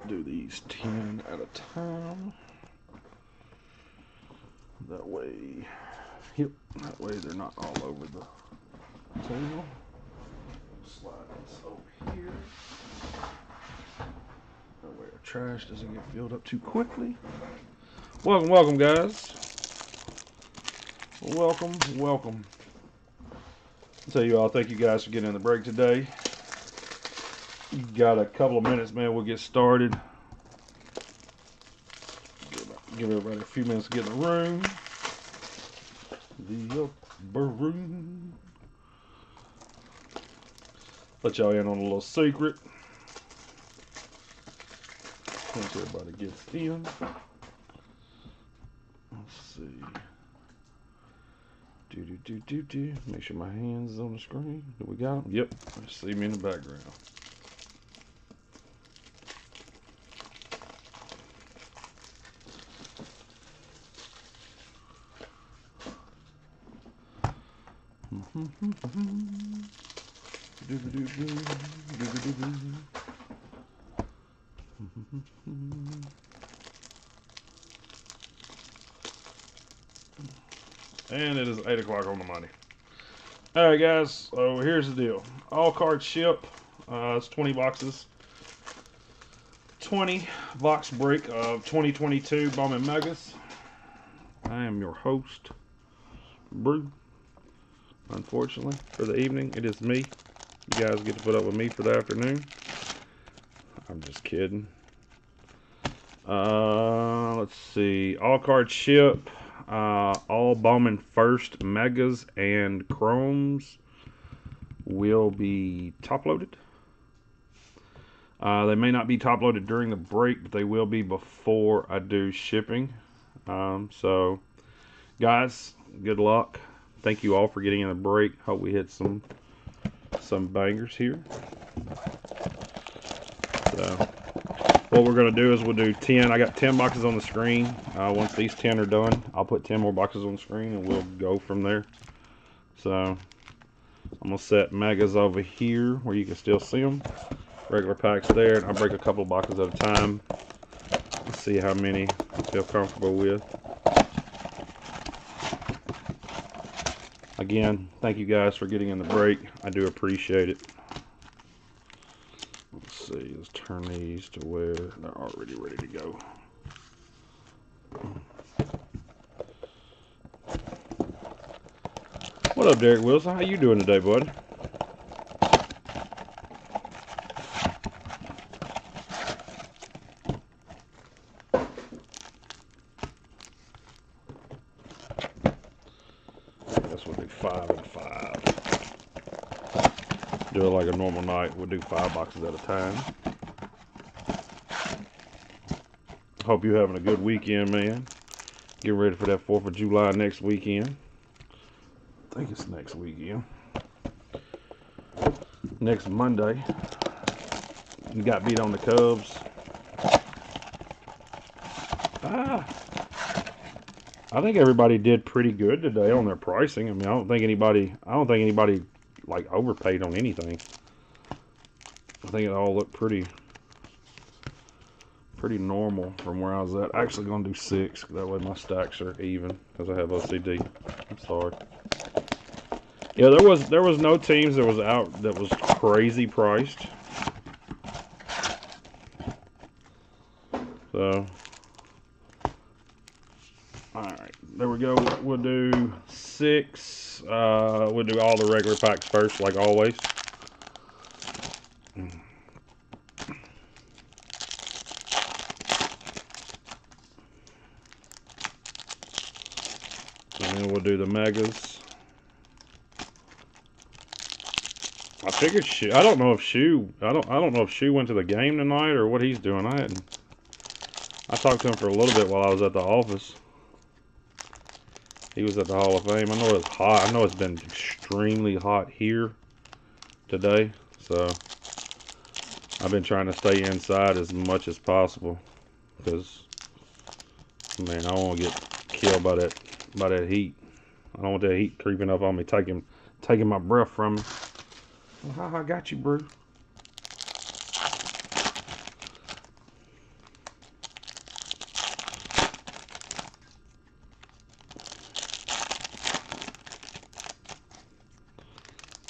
Do these 10 at a time. That way, yep, that way they're not all over the table. Slide this over here. That way our trash doesn't get filled up too quickly. Welcome, welcome, guys. Welcome, welcome. I'll tell you all, thank you guys for getting in the break today. You got a couple of minutes, man. We'll get started. Give everybody a few minutes to get in the room. The upper room. Let y'all in on a little secret. Once everybody gets in. Let's see. Do. Make sure my hands is on the screen. Do we got them? Yep. See me in the background. And it is 8 o'clock on the money. Alright guys, so here's the deal. All cards ship. It's 20 boxes. 20 box break of 2022 Bowman Megas. I am your host, Brew. Unfortunately, for the evening, it is me. You guys get to put up with me for the afternoon. I'm just kidding. Let's see. All cards ship. All Bowman First Megas and Chromes will be top loaded. They may not be top loaded during the break, but they will be before I do shipping. So, guys, good luck. Thank you all for getting in the break. Hope we hit some bangers here. So, what we're going to do is we'll do 10. I got 10 boxes on the screen. Once these 10 are done, I'll put 10 more boxes on the screen and we'll go from there. So, I'm going to set Megas over here where you can still see them. Regular packs there, and I'll break a couple of boxes at a time. Let's see how many I feel comfortable with. Again, thank you guys for getting in the break. I do appreciate it. Let's see, let's turn these to where they're already ready to go. What up, Derek Wilson? How you doing today, bud? We'll do 5 and 5. Do it like a normal night. We'll do 5 boxes at a time. Hope you're having a good weekend, man. Get ready for that 4th of July next weekend. I think it's next weekend. Next Monday. You got beat on the Cubs. I think everybody did pretty good today on their pricing. I mean, I don't think anybody like overpaid on anything. I think it all looked pretty normal from where I was at. Actually gonna do 6, that way my stacks are even because I have OCD. I'm sorry. Yeah, there was no teams that was out that was crazy priced. So alright, there we go. We'll do 6. We'll do all the regular packs first, like always. And then we'll do the Megas. I figured Shu. I don't know if Shu went to the game tonight or what he's doing. I talked to him for a little bit while I was at the office. He was at the Hall of Fame. I know it's hot. I know it's been extremely hot here today. So I've been trying to stay inside as much as possible because, man, I don't want to get killed by that heat. I don't want that heat creeping up on me, taking my breath from me. Well, I got you, bro.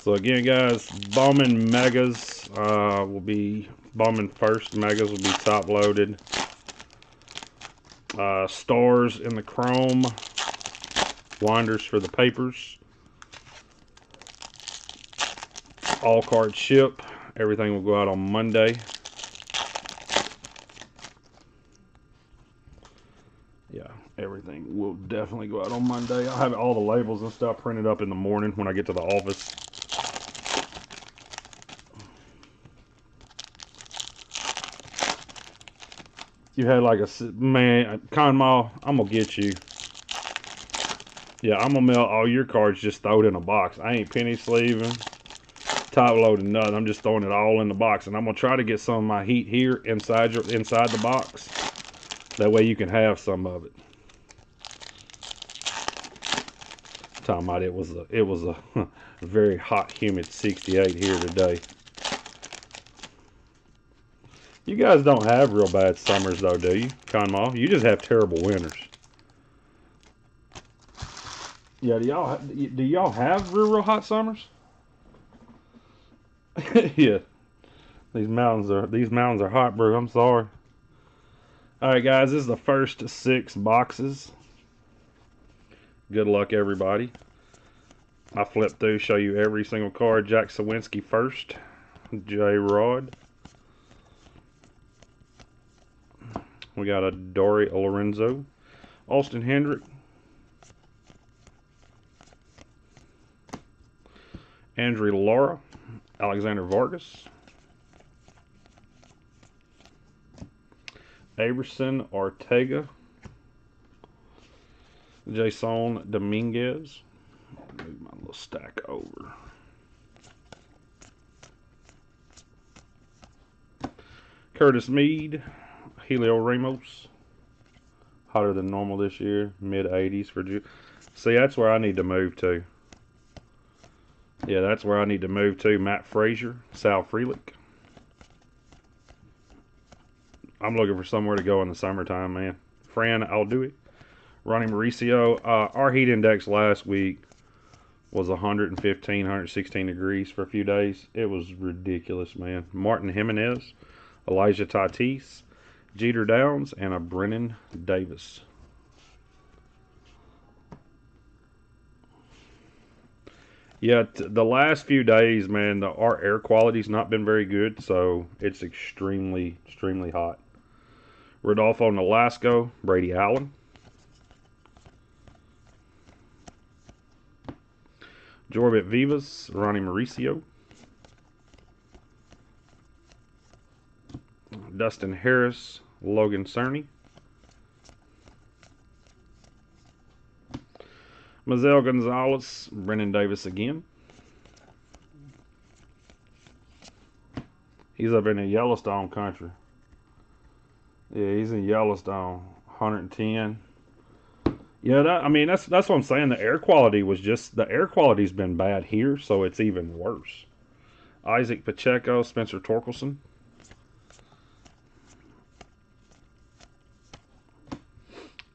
So again, guys, Bowman Megas will be Bowman first. Megas will be top loaded. Stars in the chrome. Winders for the papers. All cards ship. Everything will go out on Monday. Yeah, everything will definitely go out on Monday. I'll have all the labels and stuff printed up in the morning when I get to the office. You had like a, man, Conmal, I'm gonna get you. Yeah, I'm gonna mail all your cards, just throw it in a box. I ain't penny sleeving, top loading nothing. I'm just throwing it all in the box, and I'm gonna try to get some of my heat here inside the box. That way you can have some of it. Talking about it was a very hot, humid 68 here today. You guys don't have real bad summers though, do you, Conmal? You just have terrible winters. Yeah, do y'all have real hot summers? Yeah. These mountains are hot, bro. I'm sorry. Alright guys, this is the first 6 boxes. Good luck, everybody. I flip through, show you every single card. Jack Sawinski first. J. Rod. We got a Dory Lorenzo. Austin Hendrick. Andrew Laura. Alexander Vargas. Aberson Ortega. Jason Dominguez. Move my little stack over. Curtis Mead. Helio Ramos. Hotter than normal this year. Mid-80s for June. See, that's where I need to move to. Yeah, that's where I need to move to. Matt Frazier. Sal Frelick. I'm looking for somewhere to go in the summertime, man. Fran, I'll do it. Ronnie Mauricio. Our heat index last week was 115, 116 degrees for a few days. It was ridiculous, man. Martin Jimenez. Elijah Tatis. Jeter Downs. And a Brennan Davis. Yeah, the last few days, man, our air quality's not been very good, so it's extremely, extremely hot. Rodolfo Nolasco, Brady Allen. Jorbit Vivas, Ronnie Mauricio. Dustin Harris, Logan Cerny. Mazel Gonzalez, Brennan Davis again. He's up in the Yellowstone country. Yeah, he's in Yellowstone, 110. Yeah, I mean, that's what I'm saying. The air quality's been bad here, so it's even worse. Isaac Pacheco, Spencer Torkelson.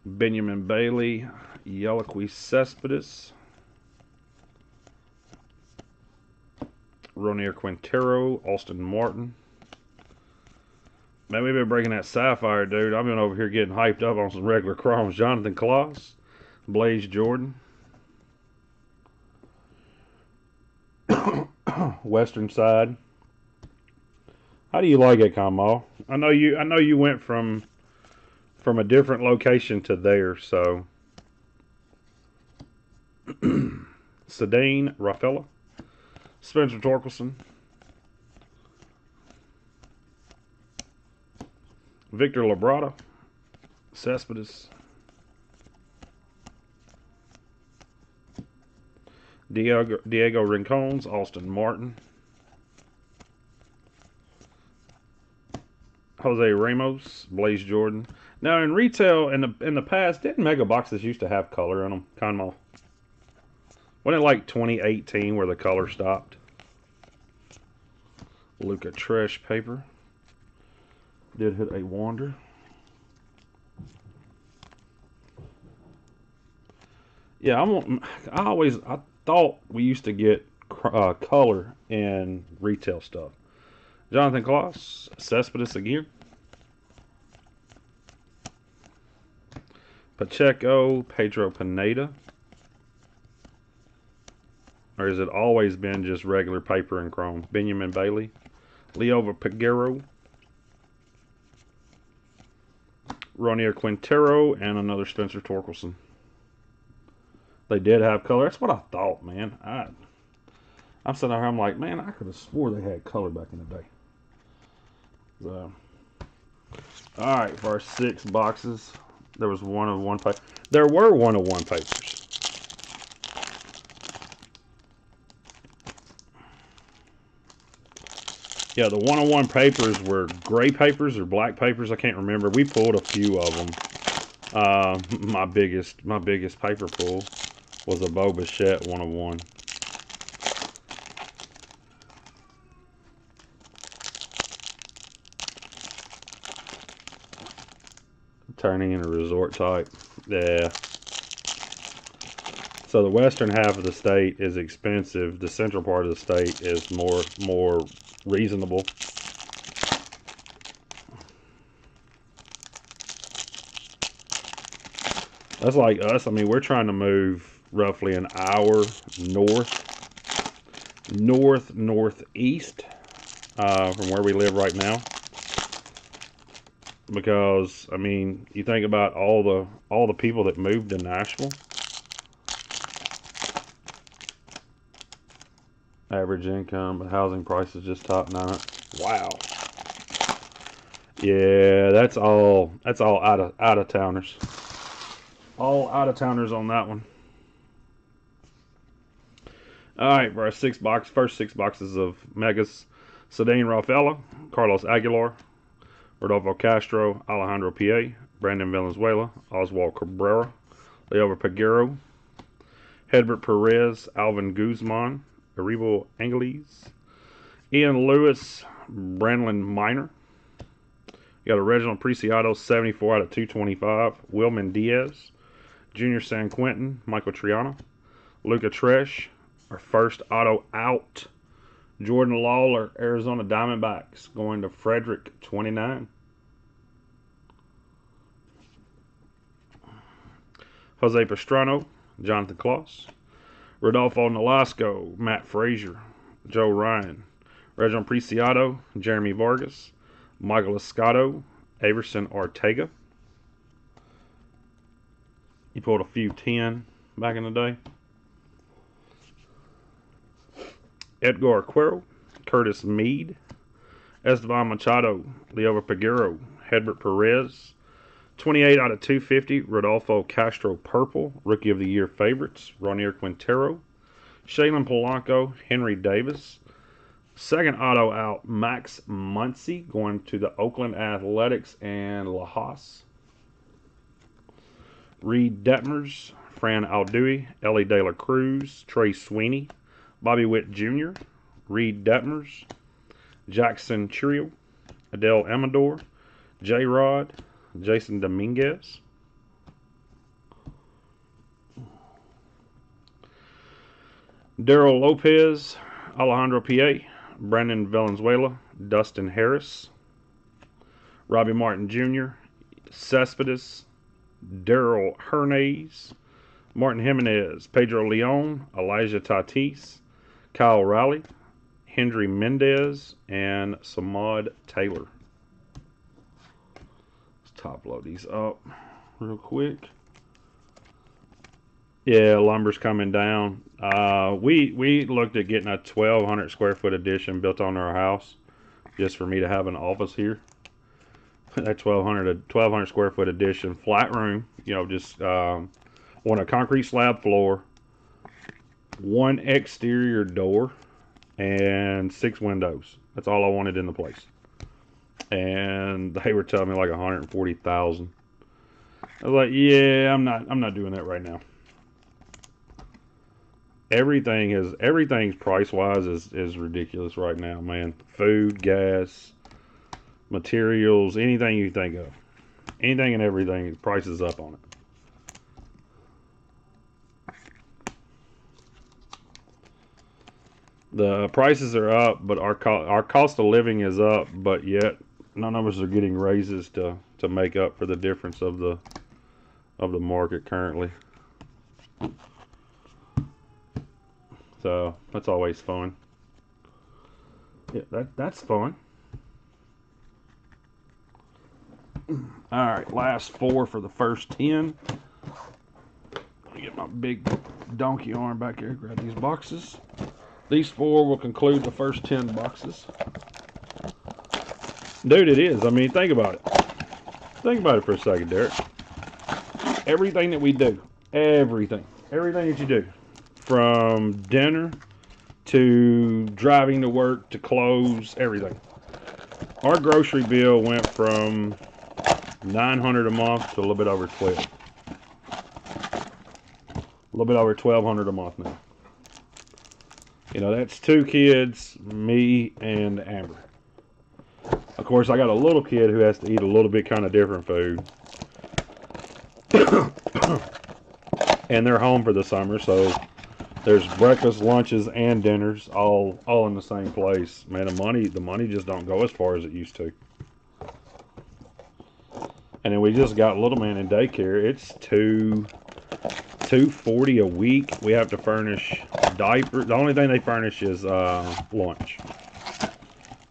Benjamin Bailey, Yeliquis Cespedes. Ronier Quintero, Austin Martin. Man, we've been breaking that sapphire, dude. I've been over here getting hyped up on some regular chromes. Jonathan Klaus, Blaze Jordan. Western side. How do you like it, Kamal? I know you went from a different location to there, so. Sedane Rafaela. Spencer Torkelson. Victor Labrada. Cespedes. Diego, Rincones. Austin Martin. Jose Ramos, Blaze Jordan. Now in retail in the past, didn't mega boxes used to have color in them? Kind of. Wasn't it like 2018 where the color stopped? Luka Tresh paper. Did hit a Wander. Yeah, I thought we used to get color in retail stuff. Jonathan Kloss, Cespedes again. Pacheco, Pedro Pineda. Or has it always been just regular paper and chrome? Benjamin Bailey, Leova Peguero, Ronier Quintero, and another Spencer Torkelson. They did have color. That's what I thought, man. I'm sitting there, I'm like, man, I could have swore they had color back in the day. So, all right, for our 6 boxes, there was 1 of 1 paper. There were 1 of 1 papers. Yeah, the 1 of 1 papers were gray papers or black papers. I can't remember. We pulled a few of them. My biggest paper pull was a Bo Bichette 1 of 1. Turning in a resort type. Yeah. So the western half of the state is expensive. The central part of the state is more reasonable. That's like us. I mean, we're trying to move roughly an hour northeast from where we live right now. Because I mean, you think about all the people that moved to Nashville. Average income, but housing prices just topping out. Wow. Yeah, that's all out of towners. All out of towners on that one. All right, for our first 6 boxes of megas: Cedane Rafaela, Carlos Aguilar, Rodolfo Castro, Alejandro P.A., Brandon Valenzuela, Oswald Cabrera, Leova Peguero, Hedbert Perez, Alvin Guzman, Aribo Angeles, Ian Lewis, Brandlin Minor. You got a Reginald Preciado, 74 out of 225. Wilman Diaz, Junior San Quentin, Michael Triana, Luka Tresh, our first auto out. Jordan Lawler, Arizona Diamondbacks, going to Frederick, 29. Jose Pastrano, Jonathan Kloss, Rodolfo Nolasco, Matt Frazier, Joe Ryan, Reginald Preciado, Jeremy Vargas, Michael Escato, Averson Ortega. He pulled a few 10 back in the day. Edgar Cuero, Curtis Meade, Esteban Machado, Leova Peguero, Hedbert Perez, 28 out of 250, Rodolfo Castro Purple, Rookie of the Year favorites, Ronier Quintero, Shaylin Polanco, Henry Davis. Second auto out, Max Muncy, going to the Oakland Athletics and La Haas. Reed Detmers, Fran Aldui, Ellie De La Cruz, Trey Sweeney, Bobby Witt Jr., Reed Detmers, Jackson Churio, Adele Amador, J-Rod, Jason Dominguez. Daryl Lopez, Alejandro P.A., Brandon Valenzuela, Dustin Harris, Robbie Martin Jr., Cespedes, Daryl Hernandez, Martin Jimenez, Pedro Leon, Elijah Tatis, Kyle Riley, Hendry Mendez, and Samad Taylor. Let's top load these up real quick. Yeah, lumber's coming down. We looked at getting a 1,200 square foot addition built on our house just for me to have an office here. That 1,200 square foot addition, flat room, you know, just on a concrete slab floor, 1 exterior door, and 6 windows. That's all I wanted in the place. and they were telling me like 140,000. I was like, yeah, I'm not doing that right now. Everything's price wise is ridiculous right now, man. Food, gas, materials, anything you think of, anything and everything, prices up on it. The prices are up, but our cost of living is up, but yet none of us are getting raises to make up for the difference of the market currently. So that's always fun. Yeah, that's fun. All right, last 4 for the first 10. Let me get my big donkey arm back here. Grab these boxes. These 4 will conclude the first 10 boxes. Dude, it is. I mean, think about it. Think about it for a second, Derek. Everything that we do, everything that you do, from dinner to driving to work to clothes, everything. Our grocery bill went from $900 a month to a little bit over 12. A little bit over $1,200 a month now. You know, that's 2 kids, me and Amber. Of course, I got a little kid who has to eat a little bit kind of different food. And they're home for the summer, so there's breakfast, lunches, and dinners all in the same place. Man, the money just don't go as far as it used to. And then we just got little man in daycare. It's $240 a week. We have to furnish diapers. The only thing they furnish is lunch.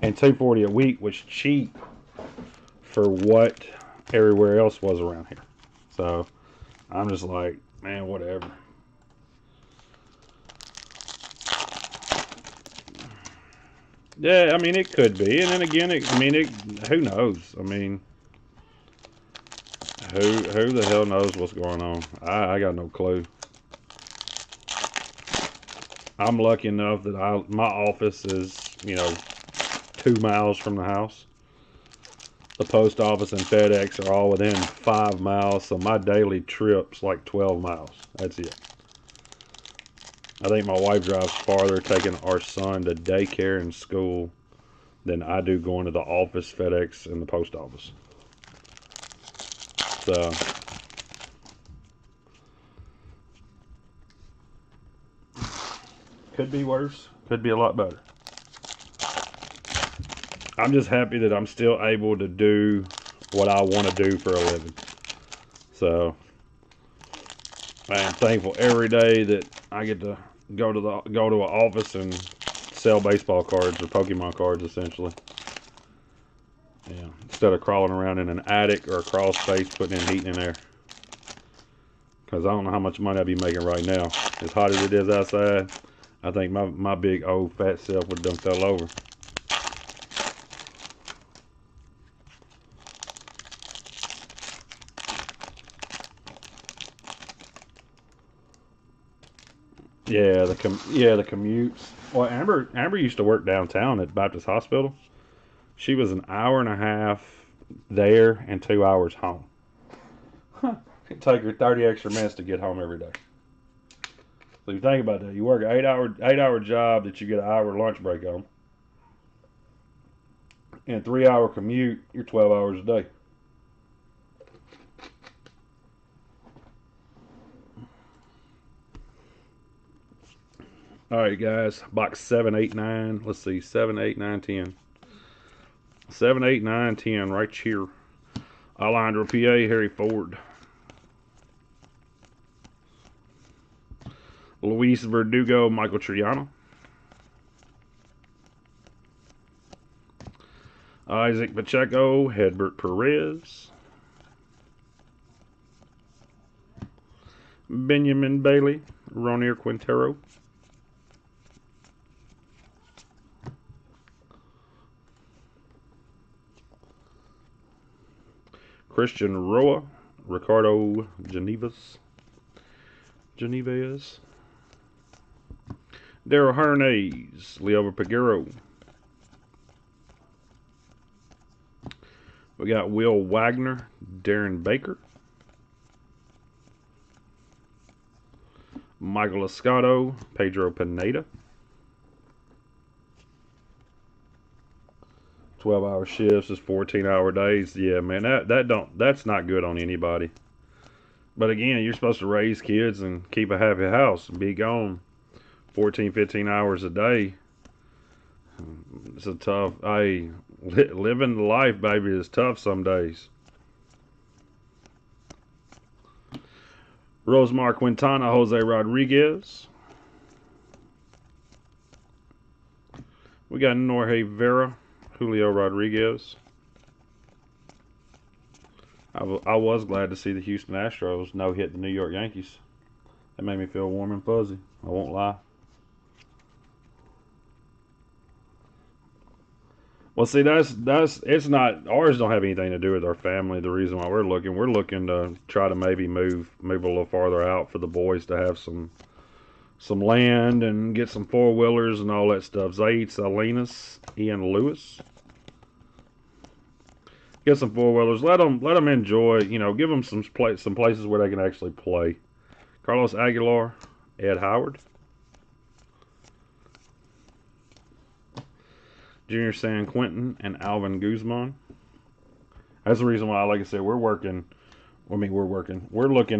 And $240 a week was cheap for what everywhere else was around here. So I'm just like, man, whatever. Yeah, I mean, it could be. And then again, who knows? I mean, who the hell knows what's going on? I got no clue. I'm lucky enough that my office is, 2 miles from the house. The post office and FedEx are all within 5 miles, so my daily trip's like 12 miles. That's it. I think my wife drives farther taking our son to daycare and school than I do going to the office, FedEx, and the post office. So, could be worse, could be a lot better. I'm just happy that I'm still able to do what I want to do for a living. So, I am thankful every day that I get to go to an office and sell baseball cards or Pokemon cards, essentially. Yeah, instead of crawling around in an attic or a crawl space putting in heat and air. Because I don't know how much money I'd be making right now. As hot as it is outside, I think my big old fat self would have done fell over. Yeah, the commutes. Well, Amber used to work downtown at Baptist Hospital. She was an hour and a half there and 2 hours home. It'd take her 30 extra minutes to get home every day. So you think about that. You work an 8-hour job that you get an hour lunch break on. And a 3-hour commute, you're 12 hours a day. All right, guys. Box 7, 8, 9. Let's see. 7, 8, 9, 10. 7, 8, 9, 10 right here. Alejandro PA, Harry Ford. Luis Verdugo, Michael Triano. Isaac Pacheco, Hedbert Perez. Benjamin Bailey, Ronir Quintero. Christian Roa, Ricardo Geneves. Daryl Harnais, Leo Peguero. We got Will Wagner, Darren Baker, Michael Escato, Pedro Pineda. 12-hour shifts is 14-hour days. Yeah, man, that's not good on anybody. But again, you're supposed to raise kids and keep a happy house and be gone 14, 15 hours a day. It's a tough, hey, living the life, baby, is tough some days. Rosemar Quintana, Jose Rodriguez. We got Norge Vera, Julio Rodriguez. I was glad to see the Houston Astros no-hit the New York Yankees. That made me feel warm and fuzzy. I won't lie. Well, see, it's not, ours don't have anything to do with our family. The reason why we're looking to try to maybe move a little farther out for the boys to have some land and get some four-wheelers and all that stuff. Zaid Salinas, Ian Lewis. Get some four-wheelers. Let them enjoy, give them some places where they can actually play. Carlos Aguilar, Ed Howard. Junior San Quentin and Alvin Guzman. That's the reason why, like I said, we're looking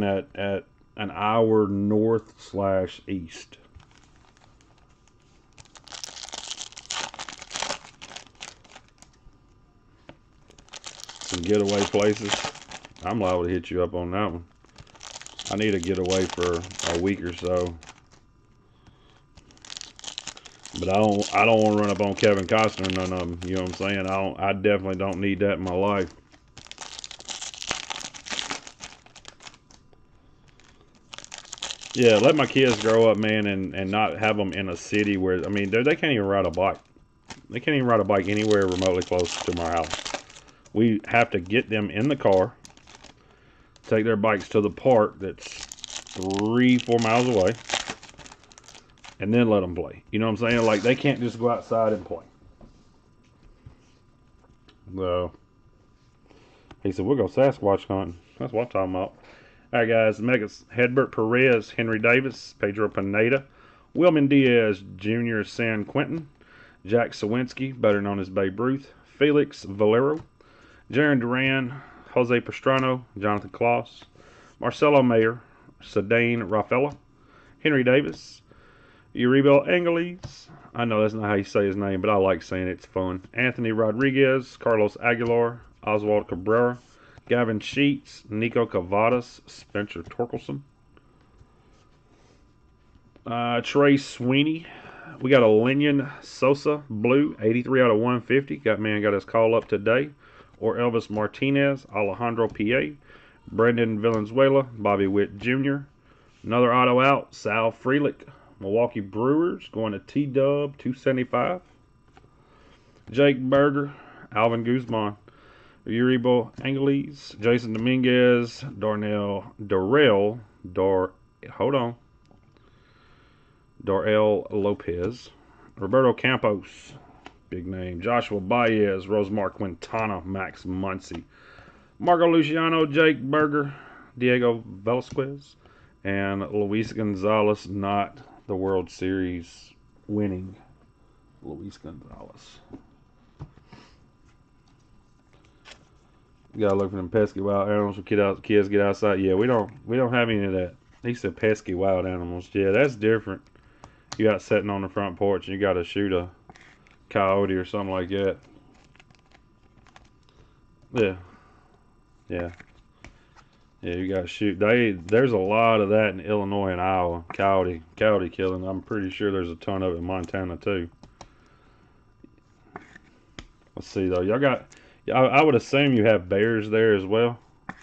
at an hour north/east. Some getaway places. I'm liable to hit you up on that one. I need a getaway for a week or so. But I don't want to run up on Kevin Costner and none of them. You know what I'm saying? I definitely don't need that in my life. Yeah, let my kids grow up, man, and not have them in a city where, I mean, they can't even ride a bike. They can't even ride a bike anywhere remotely close to my house. We have to get them in the car, take their bikes to the park that's 3-4 miles away, and then let them play. You know what I'm saying? Like, they can't just go outside and play. So, he said, we'll go Sasquatch hunting. That's what I'm talking about. All right, guys. Megas Hedbert Perez, Henry Davis, Pedro Pineda, Wilman Diaz Jr., San Quentin, Jack Sawinski, better known as Babe Ruth, Felix Valero, Jaron Duran, Jose Pastrano, Jonathan Kloss, Marcelo Mayer, Sedane Rafaela, Henry Davis, Uribe Angeles. I know that's not how you say his name, but I like saying it. It's fun. Anthony Rodriguez, Carlos Aguilar, Oswald Cabrera, Gavin Sheets, Nico Cavadas, Spencer Torkelson, Trey Sweeney. We got a Linian Sosa Blue, 83 out of 150. Got his call up today. Or Elvis Martinez, Alejandro P.A., Brendan Valenzuela, Bobby Witt Jr. Another auto out, Sal Frelick, Milwaukee Brewers, going to T-Dub, 275. Jake Berger, Alvin Guzman, Uribe Angeles, Jason Dominguez, Darrell Lopez, Roberto Campos, big name, Joshua Baez, Rosemar Quintana, Max Muncy, Marco Luciano, Jake Berger, Diego Velasquez, and Luis Gonzalez, not the World Series winning Luis Gonzalez. You gotta look for them pesky wild animals when kids get outside. Yeah, we don't have any of that. He said pesky wild animals. Yeah, that's different. You got sitting on the front porch and you gotta shoot a coyote or something like that. Yeah, you gotta shoot. There's a lot of that in Illinois and Iowa. Coyote killing. I'm pretty sure there's a ton of it in Montana too. Let's see though. Y'all got. I would assume you have bears there as well. I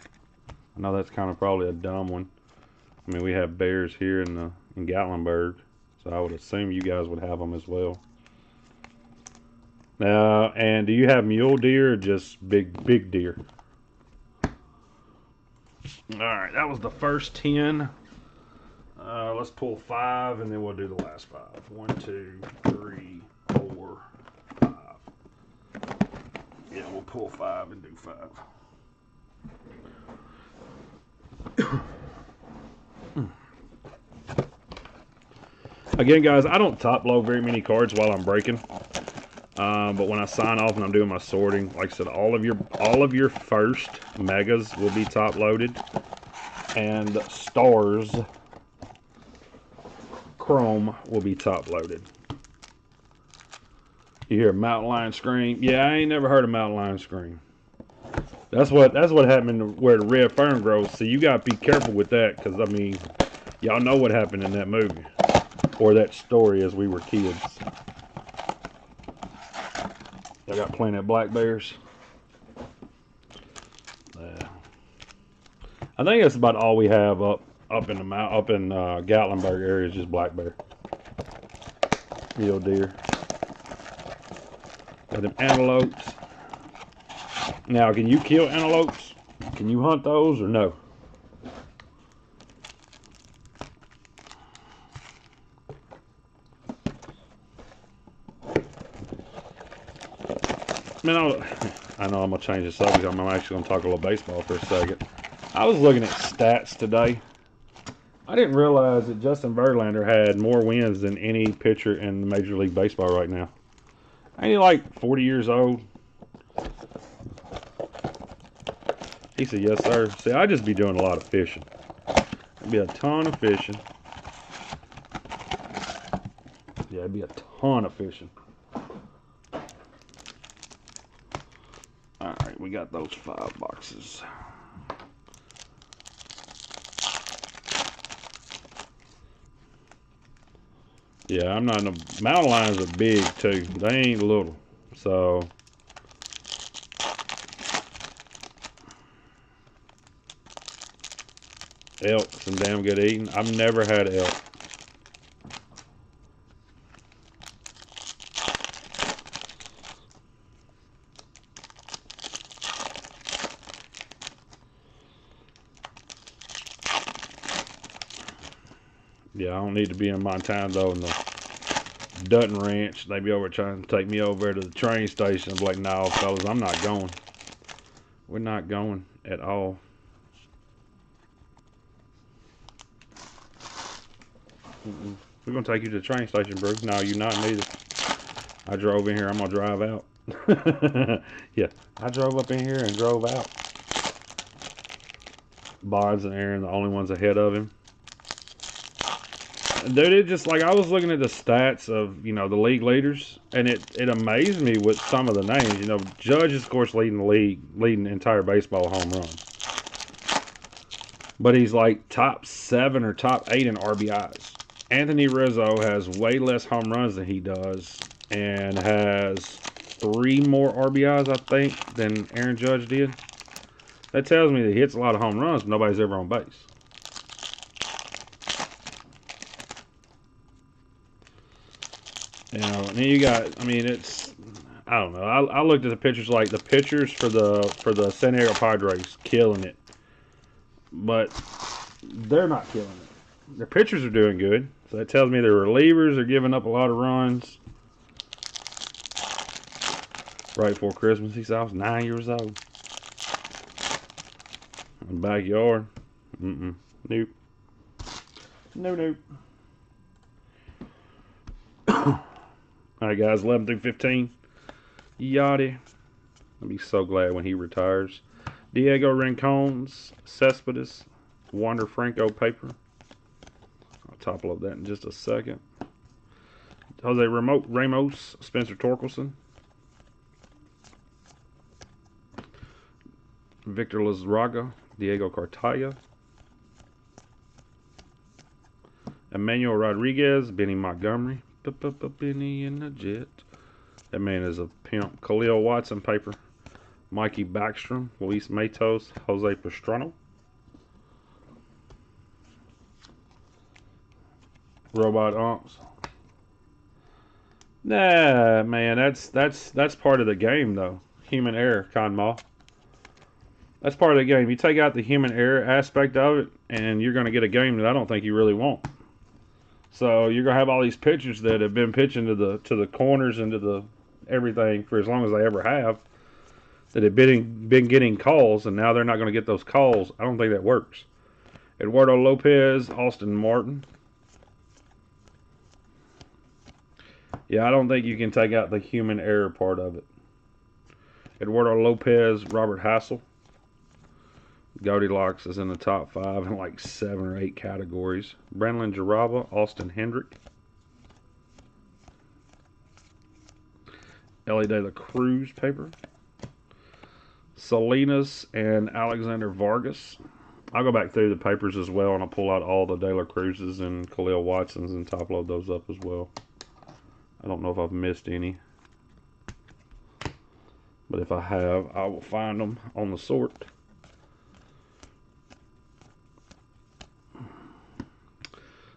know that's kind of probably a dumb one. I mean, we have bears here in Gatlinburg, so I would assume you guys would have them as well. Now, and do you have mule deer or just big deer? All right, that was the first 10. Let's pull 5, and then we'll do the last 5. 1, 2, 3, 4, 5. Yeah, we'll pull 5 and do 5. Again, guys, I don't top load very many cards while I'm breaking. But when I sign off and I'm doing my sorting, like I said, all of your first megas will be top loaded, and stars chrome will be top loaded. You hear mountain lion scream? Yeah, I ain't never heard of mountain lion scream. That's what happened where the red fern grows. So you gotta be careful with that, because I mean, y'all know what happened in that movie or that story as we were kids. I got plenty of black bears. I think that's about all we have up in the Gatlinburg area is just black bear, mule deer. Got them antelopes. Now, can you kill antelopes? Can you hunt those or no? Man, I know I'm going to change the subject. I'm actually going to talk a little baseball for a second. I was looking at stats today. I didn't realize that Justin Verlander had more wins than any pitcher in Major League Baseball right now. Ain't he like 40 years old? He said, yes, sir. See, I'd just be doing a lot of fishing. There'd be a ton of fishing. Yeah, it'd be a ton of fishing. Alright, we got those 5 boxes. Yeah, I'm not in the mountain lions are big too. They ain't little. So elk, some damn good eating. I've never had elk. Yeah, I don't need to be in Montana though in the Dutton Ranch. They be over trying to take me over to the train station. I'm like, no, fellas, I'm not going. We're not going at all. We're gonna take you to the train station, bro. No, you're not neither. I drove in here. I'm gonna drive out. Yeah, I drove up in here and drove out. Bonds and Aaron, the only ones ahead of him. Dude, it just like I was looking at the stats of the league leaders, and it amazed me with some of the names. Judge is of course leading the league, leading entire baseball home runs, but he's like top 7 or top 8 in RBIs. Anthony Rizzo has way less home runs than he does, and has 3 more RBIs I think than Aaron Judge did. That tells me that he hits a lot of home runs, but nobody's ever on base. And then you got, I mean, I don't know. I looked at the pitchers, like the pitchers for the San Diego Padres, killing it. But they're not killing it. Their pitchers are doing good. So that tells me their relievers are giving up a lot of runs. Right before Christmas, he said I was 9 years old. In the backyard. Nope. Nope. Alright guys, 11 through 15. Yachty. I'll be so glad when he retires. Diego Rincones, Cespedes, Wander Franco paper. I'll top load that in just a second. Jose Ramos, Spencer Torkelson. Victor Lizarraga, Diego Cartaya. Emmanuel Rodriguez, Benny Montgomery. Benny in the jet. That man is a pimp. Khalil Watson paper. Mikey Backstrom, Luis Matos, Jose Pastrana. Robot Umps. Nah, man, that's part of the game though. Human error, Conma. That's part of the game. You take out the human error aspect of it, and you're going to get a game that I don't think you really want. So you're gonna have all these pitchers that have been pitching to the corners and to the everything for as long as they ever have, that have been getting calls, and now they're not going to get those calls. I don't think that works. Eduardo Lopez, Austin Martin. Yeah, I don't think you can take out the human error part of it. Eduardo Lopez, Robert Hassel. Goldilocks is in the top 5 in like 7 or 8 categories. Brandon Jaraba, Austin Hendrick. Ellie De La Cruz paper. Salinas and Alexander Vargas. I'll go back through the papers as well, and I'll pull out all the De La Cruzes and Khalil Watsons and top load those up as well. I don't know if I've missed any, but if I have, I will find them on the sort.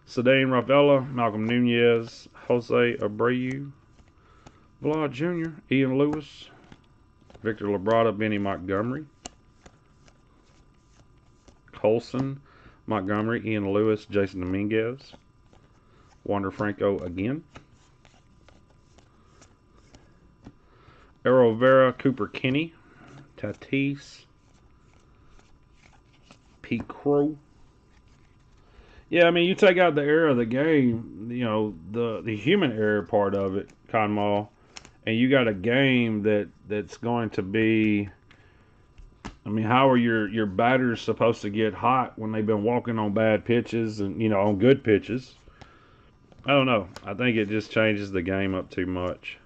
Cedane Rafaela, Malcolm Nunez, Jose Abreu, Vlad Jr., Ian Lewis, Victor Labrada, Benny Montgomery, Colson, Montgomery, Ian Lewis, Jason Dominguez, Wander Franco again, Arrow Vera, Cooper Kinney, Tatis, Pete Crow. Yeah, I mean, you take out the error of the game, you know, the human error part of it, Conmall, and you got a game that's going to be, I mean, how are your batters supposed to get hot when they've been walking on bad pitches and, you know, on good pitches? I don't know. I think it just changes the game up too much.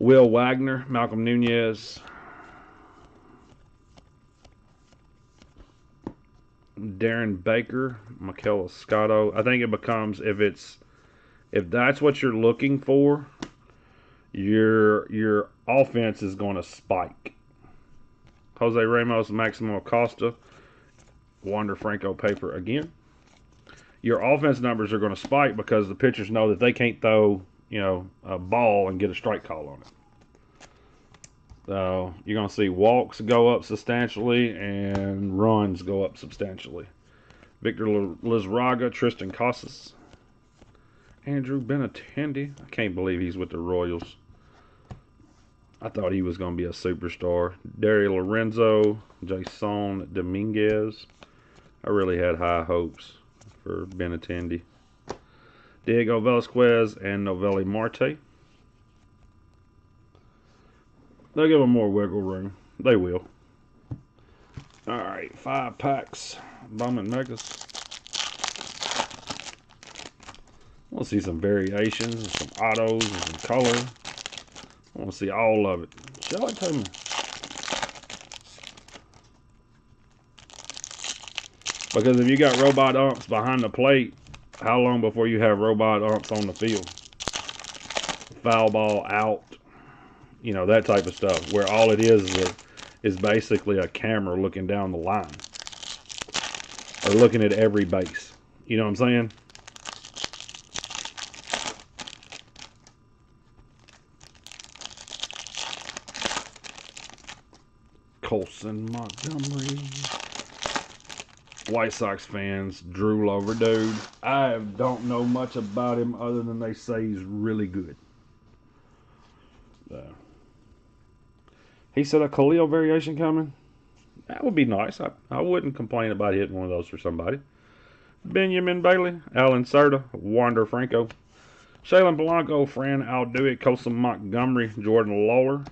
Will Wagner, Malcolm Nunez, Darren Baker, Michael Escato. I think it becomes, if that's what you're looking for, your offense is going to spike. Jose Ramos, Maximo Acosta, Wander Franco paper again. Your offense numbers are going to spike because the pitchers know that they can't throw, you know, a ball and get a strike call on it. So you're going to see walks go up substantially and runs go up substantially. Victor Lizraga, Tristan Casas, Andrew Benintendi. I can't believe he's with the Royals. I thought he was going to be a superstar. Dario Lorenzo, Jason Dominguez. I really had high hopes for Benintendi. Diego Velasquez and Novelli Marte. They'll give them more wiggle room. They will. Alright, 5 packs. Bowman Megas. I want to see some variations, and some autos, and some color. I want to see all of it. Show it to me. Because if you got robot umps behind the plate, how long before you have robot umps on the field? Foul ball out. You know, that type of stuff. Where all it is basically a camera looking down the line. Or looking at every base. You know what I'm saying? Colson Montgomery. White Sox fans drool over dude. I don't know much about him other than they say he's really good. He said a Khalil variation coming. That would be nice. I wouldn't complain about hitting one of those for somebody. Benjamin Bailey, Alan Serta, Wander Franco, Shaylin Polanco, Fran Alduit, Colson Montgomery, Jordan Lawler.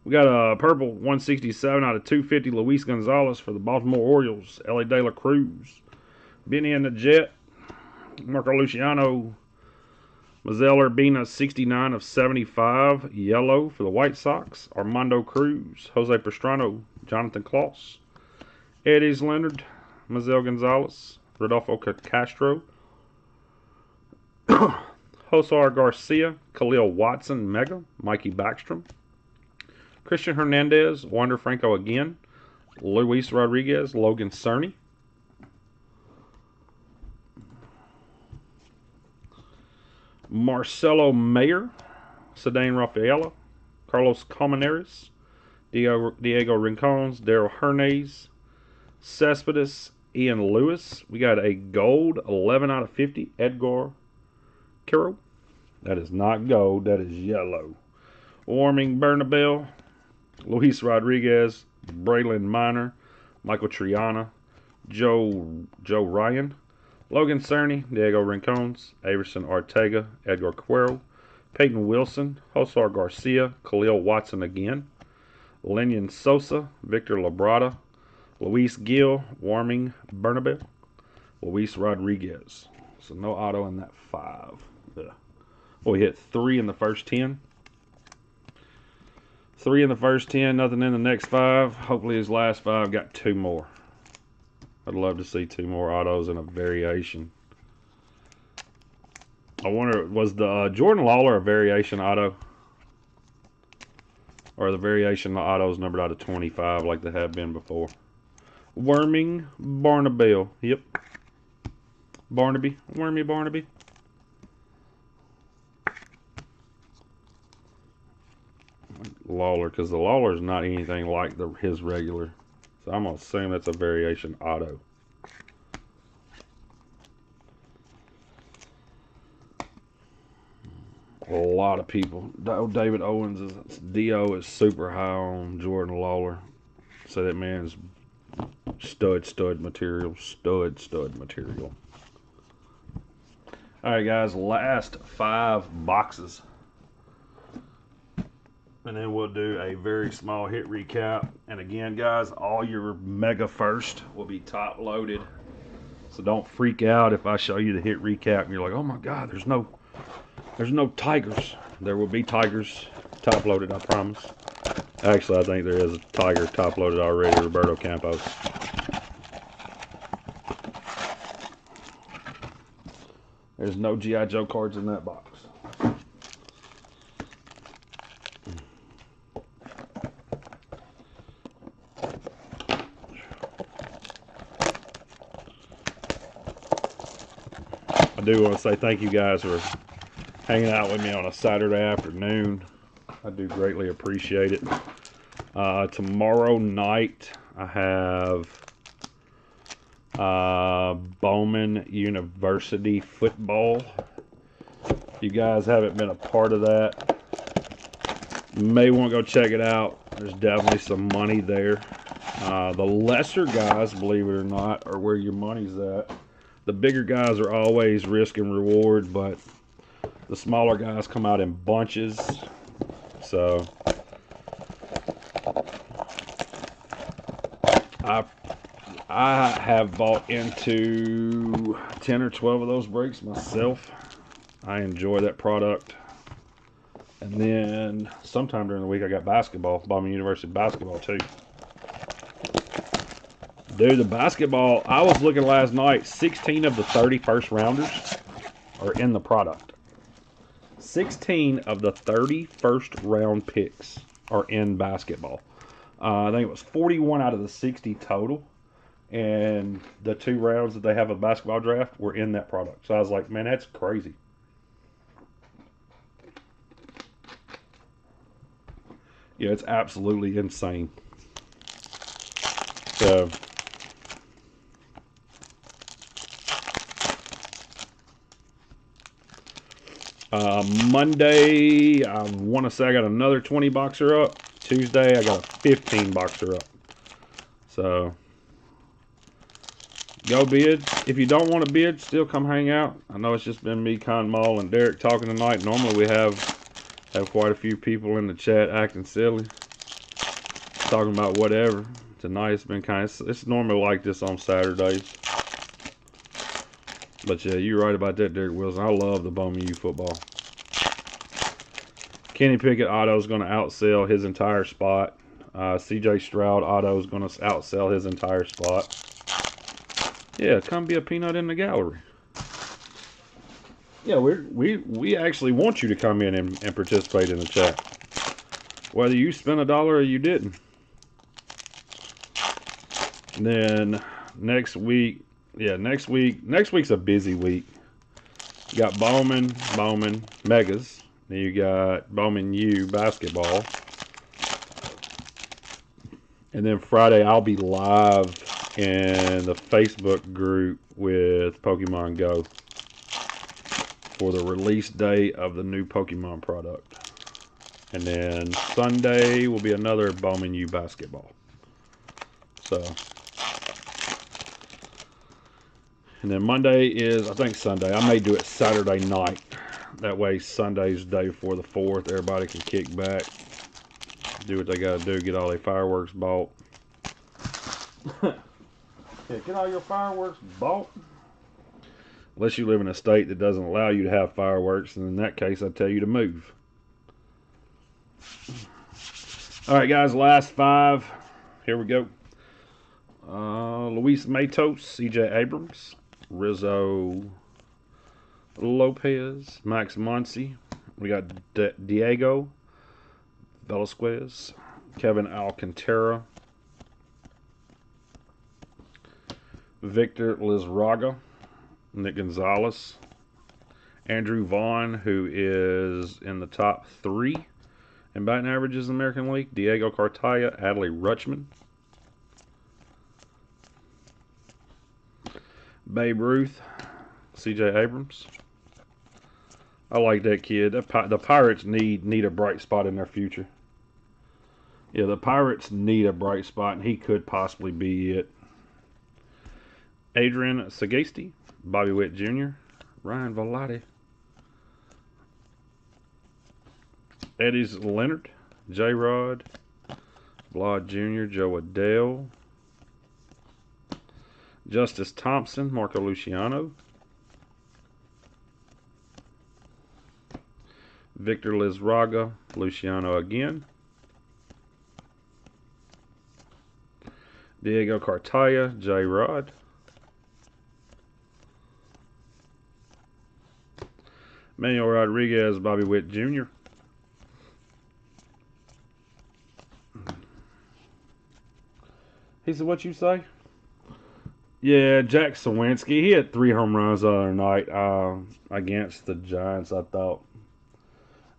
We got a purple 167 out of 250 Luis Gonzalez for the Baltimore Orioles. Ellie De La Cruz. Benny and the Jet. Marco Luciano. Mazel Urbina 69 of 75. Yellow for the White Sox. Armando Cruz. Jose Pastrano. Jonathan Kloss. Eddie's Leonard. Mazel Gonzalez. Rodolfo Castro. Josar Garcia. Khalil Watson Mega. Mikey Backstrom. Christian Hernandez, Wander Franco again, Luis Rodriguez, Logan Cerny, Marcelo Mayer, Cedane Rafaela, Carlos Colmenares, Diego Rincones, Daryl Hernandez, Cespedes, Ian Lewis. We got a gold 11 out of 50, Edgar Quero. That is not gold, that is yellow. Warming Bernabelle, Luis Rodriguez, Braylon Miner, Michael Triana, Joe Ryan, Logan Cerny, Diego Rincones, Averson Ortega, Edgar Cuero, Peyton Wilson, Josar Garcia, Khalil Watson again, Lenyon Sosa, Victor Labrada, Luis Gil, Warming Bernabelle, Luis Rodriguez. So no auto in that 5. Yeah. Well, we hit 3 in the first 10. 3 in the first 10, nothing in the next 5. Hopefully his last 5 got 2 more. I'd love to see 2 more autos in a variation. I wonder, was the Jordan Lawler a variation auto? Or the variation autos numbered out of 25 like they have been before? Worming Barnabelle. Yep. Barnaby. Wormy Barnaby. Lawler, because the Lawler is not anything like his regular. So I'm going to assume that's a variation auto. A lot of people. David Owens is DO is super high on Jordan Lawler. So that man's stud material. Stud material. Alright guys, last 5 boxes. And then we'll do a very small hit recap. And again guys, all your mega first will be top loaded. So don't freak out if I show you the hit recap and you're like, oh my god, there's no tigers. There will be tigers top loaded, I promise. Actually, I think there is a tiger top loaded already, Roberto Campos. There's no G.I. Joe cards in that box. I do want to say thank you guys for hanging out with me on a Saturday afternoon. I do greatly appreciate it. Tomorrow night I have Bowman University football. If you guys haven't been a part of that, you may want to go check it out. There's definitely some money there. The lesser guys, believe it or not, are where your money's at. The bigger guys are always risk and reward, but the smaller guys come out in bunches. So I have bought into 10 or 12 of those breaks myself. I enjoy that product. And then sometime during the week I got basketball, Bowman University basketball too. Dude, the basketball, I was looking last night, 16 of the 30 first rounders are in the product. 16 of the 30 first round picks are in basketball. I think it was 41 out of the 60 total. And the 2 rounds that they have a basketball draft were in that product. So I was like, man, that's crazy. Yeah, it's absolutely insane. So Monday, I want to say I got another 20 boxer up. Tuesday, I got a 15 boxer up. So go bid. If you don't want to bid, still come hang out. I know it's just been me, Con Mall, and Derek talking tonight. Normally we have quite a few people in the chat acting silly, talking about whatever. Tonight it's been it's normally like this on Saturdays. But yeah, you're right about that, Derek Wilson. I love the Bowman U football. Kenny Pickett auto is going to outsell his entire spot. CJ Stroud auto is going to outsell his entire spot. Yeah, come be a peanut in the gallery. Yeah, we actually want you to come in and participate in the chat, whether you spent $1 or you didn't. And then next week, yeah, next week's a busy week. You got Bowman Megas. Then you got Bowman U basketball. And then Friday I'll be live in the Facebook group with Pokemon Go for the release date of the new Pokemon product. And then Sunday will be another Bowman U basketball. So, and then Monday is, I think Sunday. I may do it Saturday night. That way Sunday's the day before the 4th. Everybody can kick back, do what they got to do, get all their fireworks bought. Yeah, get all your fireworks bought. Unless you live in a state that doesn't allow you to have fireworks, and in that case, I tell you to move. All right, guys, last 5. Here we go. Luis Matos, C.J. Abrams, Rizzo Lopez, Max Muncy. We got Diego Velasquez, Kevin Alcantara, Victor Lizraga, Nick Gonzalez, Andrew Vaughn, who is in the top 3 in batting averages in the American League, Diego Cartaya, Adley Rutschman, Babe Ruth, C.J. Abrams. I like that kid. The Pirates need a bright spot in their future. Yeah, the Pirates need a bright spot, and he could possibly be it. Adrian Sagasti, Bobby Witt Jr., Ryan Velotti, Eddie's Leonard, J-Rod, Vlad Jr., Joe Adele, Justice Thompson, Marco Luciano, Victor Lizraga, Luciano again, Diego Cartaya, J-Rod, Manuel Rodriguez, Bobby Witt Jr., He said, what you say? Yeah, Jack Sawinski. He had 3 home runs the other night against the Giants.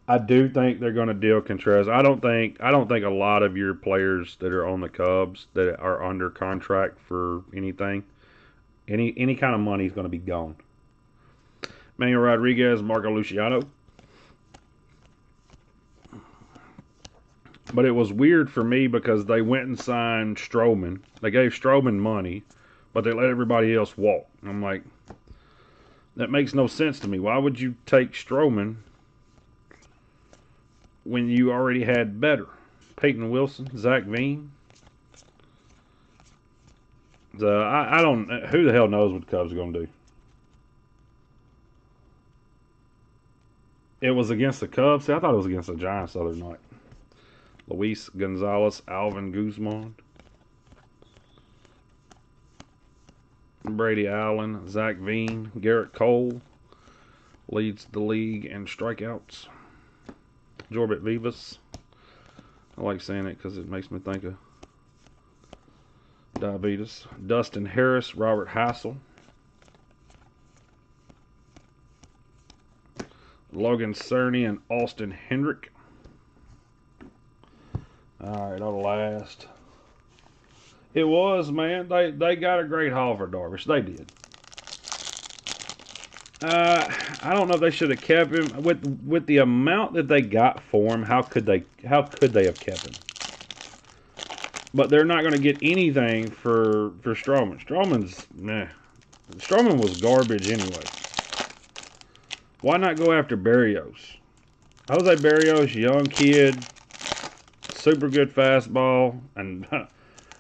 I do think they're going to deal Contreras. I don't think a lot of your players that are on the Cubs that are under contract for anything, any kind of money is going to be gone. Manuel Rodriguez, Marco Luciano. But it was weird for me because they went and signed Stroman. They gave Stroman money, but they let everybody else walk. I'm like, that makes no sense to me. Why would you take Stroman when you already had better? Peyton Wilson, Zach Veen. I don't. Who the hell knows what the Cubs are going to do? It was against the Cubs. See, I thought it was against the Giants the other night. Luis Gonzalez, Alvin Guzman, Brady Allen, Zach Veen, Garrett Cole leads the league in strikeouts. Jorbit Vivas. I like saying it because it makes me think of diabetes. Dustin Harris, Robert Hassel, Logan Cerny, and Austin Hendrick. All right, on the last. It was, man. They got a great haul for Darvish. They did. I don't know if they should have kept him with the amount that they got for him. How could they have kept him? But they're not going to get anything for Stroman. Stroman was garbage anyway. Why not go after Berrios? Jose Berrios, young kid, super good fastball, and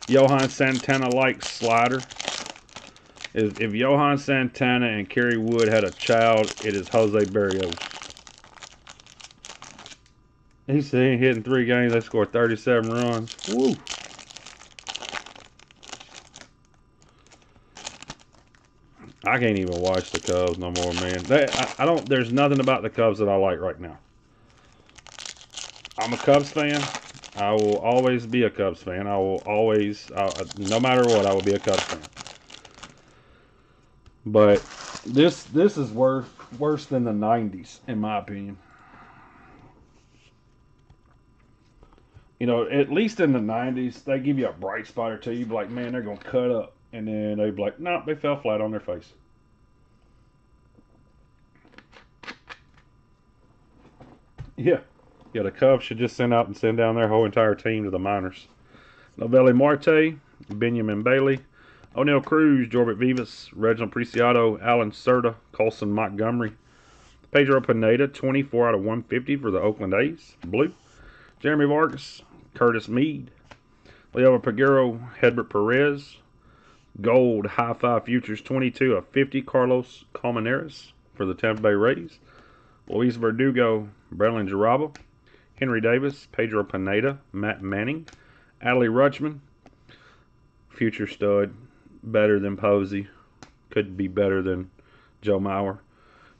Johan Santana likes slider. If Johan Santana and Kerry Wood had a child, it is Jose Berrios. He's hitting 3 games. They scored 37 runs. Woo! I can't even watch the Cubs no more, man. I don't. There's nothing about the Cubs that I like right now. I'm a Cubs fan. I will always be a Cubs fan. I will always, no matter what, I will be a Cubs fan. But this is worse than the 90s, in my opinion. You know, at least in the 90s, they give you a bright spot or two. You'd be like, man, they're going to cut up. And then they'd be like, no, they fell flat on their face. Yeah. Yeah, the Cubs should just send down their whole entire team to the minors. Novelli Marte, Benjamin Bailey, O'Neill Cruz, Jorbert Vivas, Reginald Preciado, Alan Serta, Colson Montgomery, Pedro Pineda, 24 out of 150 for the Oakland A's, blue. Jeremy Vargas, Curtis Mead, Leo Peguero, Hedbert Perez, gold high five futures, 22 of 50, Carlos Colmenares for the Tampa Bay Rays, Luis Verdugo, Brelin Jaraba, Henry Davis, Pedro Pineda, Matt Manning, Adley Rutschman, future stud, better than Posey, could be better than Joe Mauer.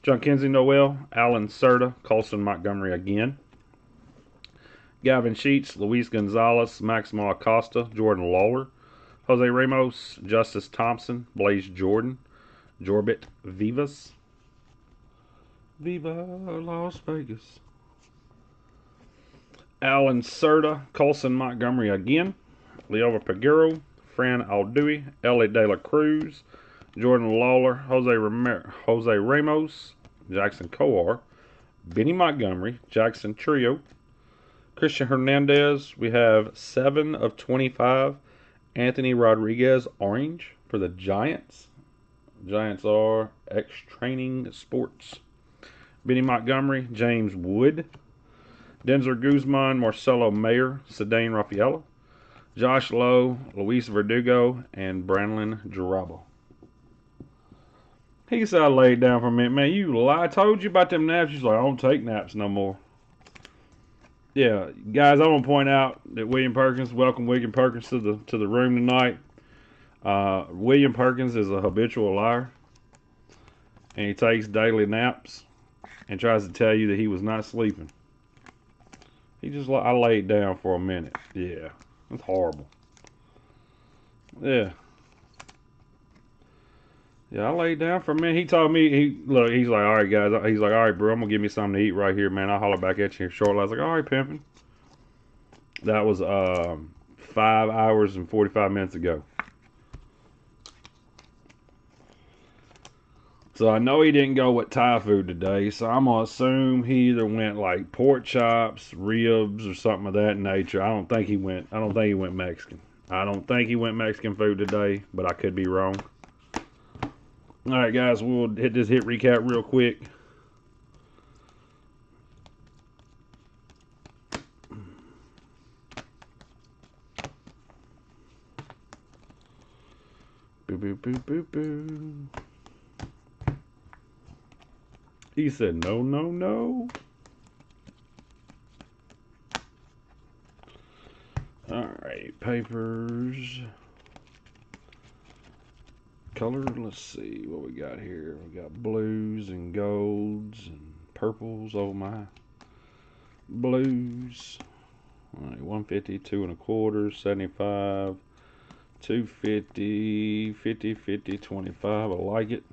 John Kinsey Noel, Alan Serta, Colson Montgomery again. Gavin Sheets, Luis Gonzalez, Maximo Acosta, Jordan Lawler, Jose Ramos, Justice Thompson, Blaze Jordan, Jorbit Vivas. Viva Las Vegas. Alan Serta, Colson Montgomery again, Leo Peguero, Fran Aldui, Ellie De La Cruz, Jordan Lawler, Jose Ramos, Jackson Coar, Benny Montgomery, Jackson Trio, Christian Hernandez. We have 7 of 25, Anthony Rodriguez, orange for the Giants. Giants are X-Training Sports. Benny Montgomery, James Wood, Denzer Guzman, Marcelo Mayer, Cedane Rafaela, Josh Lowe, Luis Verdugo, and Brandon Jaraba. He said I laid down for a minute. Man, you lie. I told you about them naps. He's like, I don't take naps no more. Yeah, guys, I want to point out that welcome William Perkins to the room tonight. William Perkins is a habitual liar, and he takes daily naps and tries to tell you that he was not sleeping. I laid down for a minute. Yeah, that's horrible. Yeah. Yeah, I laid down for a minute. He told me, he's like, all right, guys. He's like, all right, bro, I'm going to give me something to eat right here, man. I'll holler back at you here shortly. I was like, all right, pimpin'. That was 5 hours and 45 minutes ago. So I know he didn't go with Thai food today, so I'm going to assume he either went like pork chops, ribs, or something of that nature. I don't think he went Mexican. I don't think he went Mexican food today, but I could be wrong. All right, guys, we'll hit recap real quick. Boo, boo, boo, boo, boo. He said, no, no, no. All right, papers. Color, let's see what we got here. We got blues and golds and purples. Oh my. Blues. All right, 150, 2 1/4, 75, 250, 50, 50, 25. I like it.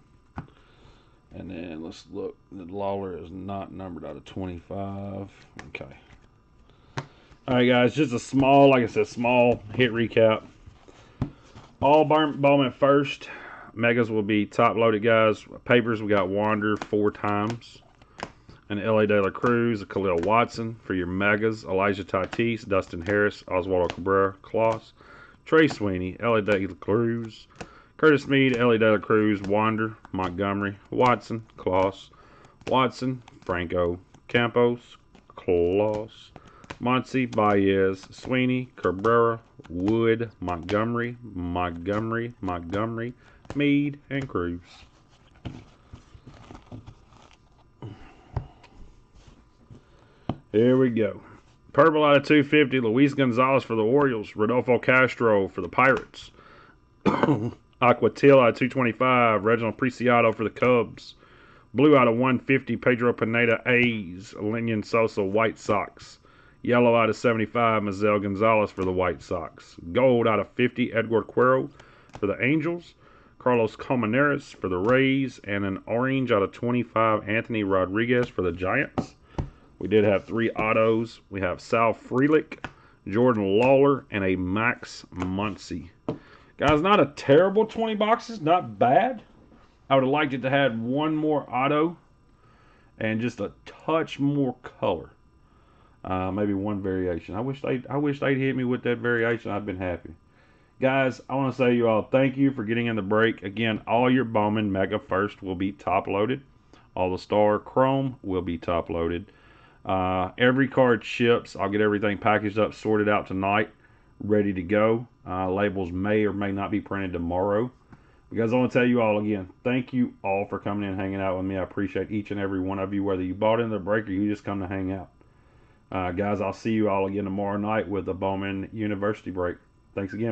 And then let's look. The Lawler is not numbered out of 25. Okay. All right, guys, just a small, like I said, small hit recap. All Bowman first. Megas will be top loaded, guys. Papers, we got Wander 4 times. And L.A. De La Cruz, Khalil Watson for your Megas. Elijah Tatis, Dustin Harris, Oswaldo Cabrera, Kloss. Trey Sweeney, L.A. De La Cruz. Curtis Mead, L.A. De La Cruz, Wander, Montgomery, Watson, Kloss. Watson, Franco, Campos, Kloss. Muncy, Baez, Sweeney, Cabrera, Wood, Montgomery, Mead, and Cruz. Here we go. Purple out of 250, Luis Gonzalez for the Orioles, Rodolfo Castro for the Pirates. Aquatilla out of 225, Reginald Preciado for the Cubs. Blue out of 150, Pedro Pineda, A's. Linian Sosa, White Sox. Yellow out of 75, Mazel Gonzalez for the White Sox. Gold out of 50, Edward Cuero for the Angels. Carlos Colmenares for the Rays. And an orange out of 25, Anthony Rodriguez for the Giants. We did have 3 autos. We have Sal Frelick, Jordan Lawler, and a Max Muncy. Guys, not a terrible 20 boxes. Not bad. I would have liked it to have one more auto and just a touch more color. Maybe one variation. I wish they'd hit me with that variation. I'd been happy. Guys, I want to say to you all, thank you for getting in the break. Again, all your Bowman Mega First will be top loaded. All the Star Chrome will be top loaded. Every card ships. I'll get everything packaged up, sorted out tonight, ready to go. Labels may or may not be printed tomorrow. Guys, I want to tell you all again, thank you all for coming in and hanging out with me. I appreciate each and every one of you, whether you bought into the break or you just come to hang out. Guys, I'll see you all again tomorrow night with the Bowman University break. Thanks again.